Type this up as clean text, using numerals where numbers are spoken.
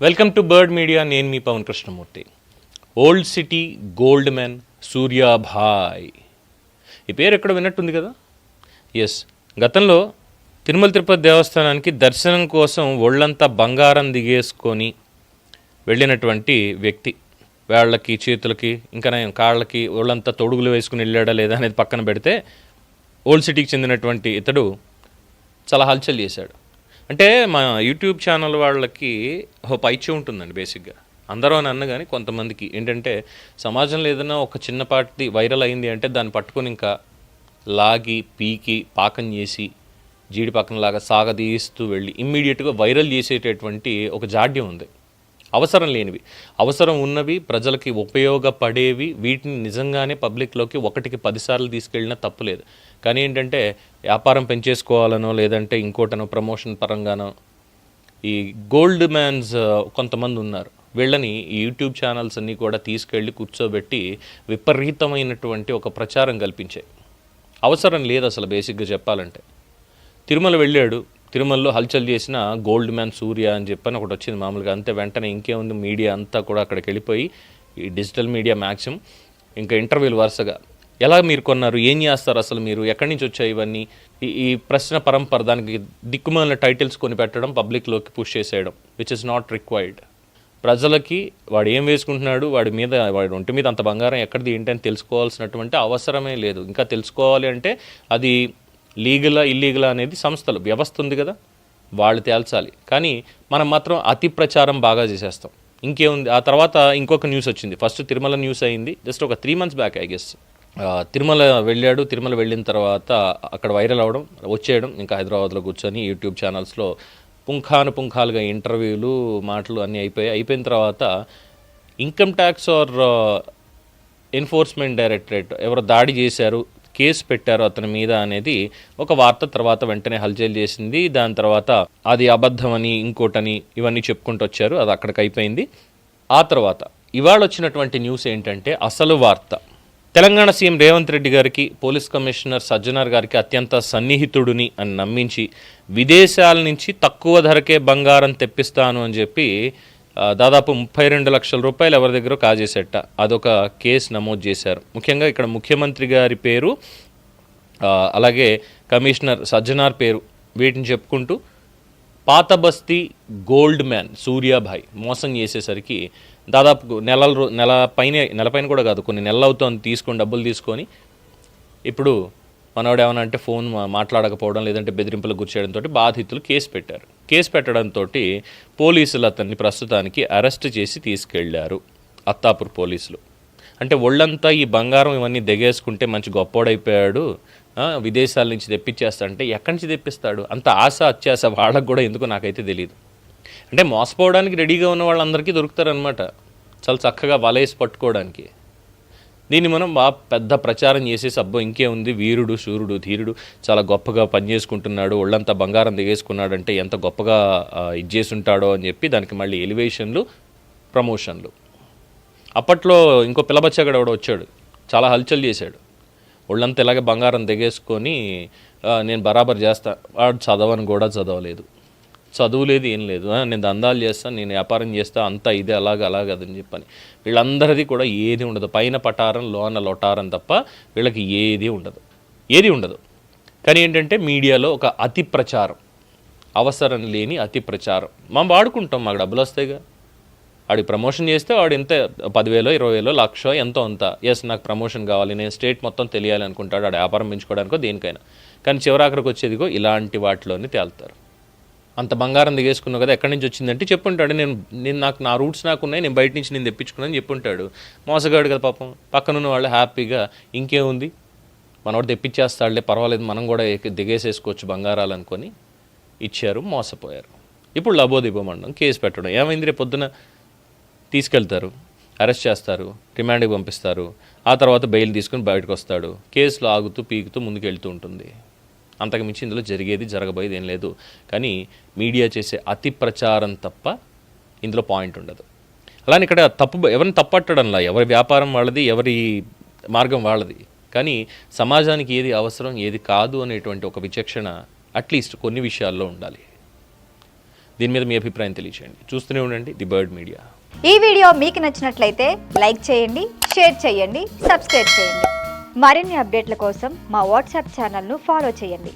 Welcome to Bird Media. నేను మీ Pavan Krishnamurthy. Old city gold man Suryabhai, ఈ పేరు ఎక్కడ విన్నట్టుంది కదా. ఎస్, గతంలో తిరుమల తిరుపతి దేవస్థానానికి దర్శనం కోసం ఒళ్ళంతా బంగారం దిగేసుకొని వెళ్ళినటువంటి వ్యక్తి. వేళ్ళకి, చేతులకి, ఇంకా కాళ్ళకి ఒళ్ళంతా తొడుగులు వేసుకుని వెళ్ళాడా లేదా అనేది పక్కన పెడితే, ఓల్డ్ సిటీకి చెందినటువంటి ఇతడు చాలా హల్చల్ చేశాడు. అంటే మా యూట్యూబ్ ఛానల్ వాళ్ళకి ఒక పైచ్యం ఉంటుందండి బేసిక్గా. అందరూ అని అన్న కానీ కొంతమందికి ఏంటంటే, సమాజంలో ఏదైనా ఒక చిన్నపాటిది వైరల్ అయింది అంటే దాన్ని పట్టుకొని ఇంకా లాగి పీకి పాకం చేసి జీడిపాకంలాగా సాగదీస్తూ వెళ్ళి ఇమ్మీడియట్గా వైరల్ చేసేటటువంటి ఒక జాడ్యం ఉంది. అవసరం లేనివి, అవసరం ఉన్నవి, ప్రజలకి ఉపయోగపడేవి, వీటిని నిజంగానే పబ్లిక్లోకి 1కి 10 సార్లు తీసుకెళ్ళినా తప్పులేదు. కానీ ఏంటంటే, వ్యాపారం పెంచేసుకోవాలనో లేదంటే ఇంకోటనో ప్రమోషన్ పరంగానో ఈ గోల్డ్ మ్యాన్స్ కొంతమంది ఉన్నారు. వీళ్ళని ఈ యూట్యూబ్ ఛానల్స్ అన్నీ కూడా తీసుకెళ్ళి కూర్చోబెట్టి విపరీతమైనటువంటి ఒక ప్రచారం కల్పించాయి. అవసరం లేదు అసలు బేసిక్గా చెప్పాలంటే. తిరుమల వెళ్ళాడు, తిరుమలలో హల్చల్ చేసిన గోల్డ్ మ్యాన్ సూర్య అని చెప్పని ఒకటి వచ్చింది మామూలుగా. అంతే, వెంటనే ఇంకేముంది, మీడియా అంతా కూడా అక్కడికి వెళ్ళిపోయి, ఈ డిజిటల్ మీడియా మ్యాక్సిమం ఇంకా ఇంటర్వ్యూలు వరుసగా. ఎలా మీరు కొన్నారు, ఏం చేస్తారు అసలు, మీరు ఎక్కడి నుంచి వచ్చాయి ఇవన్నీ, ఈ ప్రశ్న పరంపర, దానికి దిక్కుమాలిన టైటిల్స్ కొని పెట్టడం, పబ్లిక్లోకి పుష్ చేసేయడం, విచ్ ఇస్ నాట్ రిక్వైర్డ్. ప్రజలకి వాడు ఏం వేసుకుంటున్నాడు, వాడి ఒంటి మీద అంత బంగారం ఎక్కడిది ఏంటని తెలుసుకోవాల్సినటువంటి అవసరమే లేదు. ఇంకా తెలుసుకోవాలి అంటే అది లీగలా ఇల్లీగలా అనేది సంస్థలు, వ్యవస్థ ఉంది కదా, వాళ్ళు తేల్చాలి. కానీ మనం మాత్రం అతి ప్రచారం బాగా చేసేస్తాం. ఇంకేముంది, ఆ తర్వాత ఇంకొక న్యూస్ వచ్చింది. ఫస్ట్ తిరుమల న్యూస్ అయింది జస్ట్ ఒక 3 months back I guess. Tirumala వెళ్ళాడు, తిరుమల వెళ్ళిన తర్వాత అక్కడ వైరల్ అవ్వడం, వచ్చేయడం, ఇంకా హైదరాబాద్లో కూర్చొని యూట్యూబ్ ఛానల్స్లో పుంఖానుపుంఖాలుగా ఇంటర్వ్యూలు, మాటలు అన్నీ అయిపోయిన తర్వాత income tax or enforcement directorate ఎవరో దాడి చేశారు, కేసు పెట్టారు అతని మీద అనేది ఒక వార్త. తర్వాత వెంటనే హల్చల్ చేసింది. దాని తర్వాత అది అబద్ధమని, ఇంకోటని, ఇవన్నీ చెప్పుకుంటూ వచ్చారు. అది అక్కడికి అయిపోయింది. ఆ తర్వాత ఇవాళ వచ్చినటువంటి న్యూస్ ఏంటంటే, అసలు వార్త. తెలంగాణ సీఎం రేవంత్ రెడ్డి గారికి పోలీస్ కమిషనర్ సజ్జనార్ గారికి అత్యంత సన్నిహితుడిని అని నమ్మించి విదేశాల నుంచి తక్కువ ధరకే బంగారం తెప్పిస్తాను అని చెప్పి దాదాపు 32 లక్షల రూపాయలు ఎవరి దగ్గర కాజేసేట, అదొక కేసు నమోదు చేశారు. ముఖ్యంగా ఇక్కడ ముఖ్యమంత్రి గారి పేరు, అలాగే కమిషనర్ సజ్జనార్ పేరు, వీటిని చెప్పుకుంటూ పాత బస్తీ గోల్డ్ మ్యాన్ సూర్యాభాయ్ మోసం చేసేసరికి దాదాపు నెల పైన కూడా కాదు, కొన్ని నెలలు అవుతుంది డబ్బులు తీసుకొని. ఇప్పుడు మనవాడు ఏమన్నా అంటే ఫోన్ మాట్లాడకపోవడం, లేదంటే బెదిరింపులకు గురిచేయడంతో బాధితులు కేసు పెట్టారు. కేసు పెట్టడంతో పోలీసులు అతన్ని ప్రస్తుతానికి అరెస్ట్ చేసి తీసుకెళ్లారు, అత్తాపూర్ పోలీసులు. అంటే ఒళ్ళంతా ఈ బంగారం ఇవన్నీ దిగేసుకుంటే మంచి గొప్పోడైపోయాడు, విదేశాల నుంచి తెప్పించేస్తా అంటే ఎక్కడి నుంచి తెప్పిస్తాడు? అంత ఆశ అత్యాశ వాళ్ళకు కూడా ఎందుకు నాకైతే తెలియదు. అంటే మోసపోవడానికి రెడీగా ఉన్న వాళ్ళందరికీ దొరుకుతారనమాట, చాలా చక్కగా వలేసి పట్టుకోవడానికి. దీన్ని మనం బాగా పెద్ద ప్రచారం చేసేసి, అబ్బో ఇంకేముంది, వీరుడు శూరుడు ధీరుడు చాలా గొప్పగా పనిచేసుకుంటున్నాడు, ఒళ్ళంతా బంగారం దిగేసుకున్నాడు అంటే ఎంత గొప్పగా ఇది చేసి ఉంటాడో అని చెప్పి దానికి మళ్ళీ ఎలివేషన్లు, ప్రమోషన్లు. అప్పట్లో ఇంకో పిల్లబచ్చగాడు ఎవడో వచ్చాడు, చాలా హల్చల్ చేశాడు, ఒళ్ళంతా ఇలాగే బంగారం దిగేసుకొని నేను బరాబర్ చేస్తా. వాడు చదవని కూడా చదవలేదు, చదువు లేదు, ఏం లేదు, నేను దందాలు చేస్తాను, నేను వ్యాపారం చేస్తా, అంతా ఇదే అలాగదని చెప్పని. వీళ్ళందరిది కూడా ఏది ఉండదు, పైన పటారం లోన లొటారం తప్ప వీళ్ళకి ఏది ఉండదు. కానీ ఏంటంటే మీడియాలో ఒక అతి ప్రచారం, అవసరం లేని అతి ప్రచారం. మనం వాడుకుంటాం, మాకు డబ్బులు వస్తాయిగా, వాడికి ప్రమోషన్ చేస్తే వాడు ఎంత 10,000, 20,000, 1,00,000 ఎంతో అంత, ఎస్ నాకు ప్రమోషన్ కావాలి, నేను స్టేట్ మొత్తం తెలియాలి అనుకుంటాడు, వాడు వ్యాపారం పెంచుకోవడానికో దేనికైనా. కానీ చివరాఖరికి వచ్చేదిగో ఇలాంటి వాటిలోనే తేలుతారు. అంత బంగారం దిగేసుకున్నావు కదా, ఎక్కడి నుంచి వచ్చిందంటే చెప్పుంటాడు, నేను నా రూట్స్ నాకున్నాయి, నేను బయట నుంచి నేను తెప్పించుకున్నాను చెప్పుంటాడు. మోసగాడు కదా పాపం. పక్కనున్న వాళ్ళు హ్యాపీగా ఇంకేముంది, మనవాడు తెప్పించేస్తాడులే పర్వాలేదు, మనం కూడా దిగేసేసుకోవచ్చు బంగారాలు అనుకొని ఇచ్చారు, మోసపోయారు. ఇప్పుడు లబోదిబోమండం కేసు పెట్టడం. ఏమైంది, రేపు పొద్దున తీసుకెళ్తారు, అరెస్ట్ చేస్తారు, రిమాండ్కి పంపిస్తారు, ఆ తర్వాత బెయిల్ తీసుకుని బయటకు వస్తాడు, కేసులో ఆగుతూ పీకుతూ ముందుకెళ్తూ ఉంటుంది. అంతకుమించి ఇందులో జరగబోయేది ఏం లేదు. కానీ మీడియా చేసే అతి ప్రచారం తప్ప ఇందులో పాయింట్ ఉండదు. అలానే ఇక్కడ ఎవరిని తప్పట్టడంలా, ఎవరి వ్యాపారం వాళ్ళది, ఎవరి మార్గం వాళ్ళది. కానీ సమాజానికి ఏది అవసరం ఏది కాదు అనేటువంటి ఒక విచక్షణ అట్లీస్ట్ కొన్ని విషయాల్లో ఉండాలి. దీని మీద మీ అభిప్రాయం తెలియచేయండి. చూస్తూనే ఉండండి ది బర్డ్ మీడియా. ఈ వీడియో మీకు నచ్చినట్లయితే లైక్ చేయండి, షేర్ చేయండి, సబ్స్క్రైబ్ చేయండి. మరిన్ని అప్డేట్ల కోసం మా వాట్సాప్ ఛానల్ను ఫాలో చేయండి.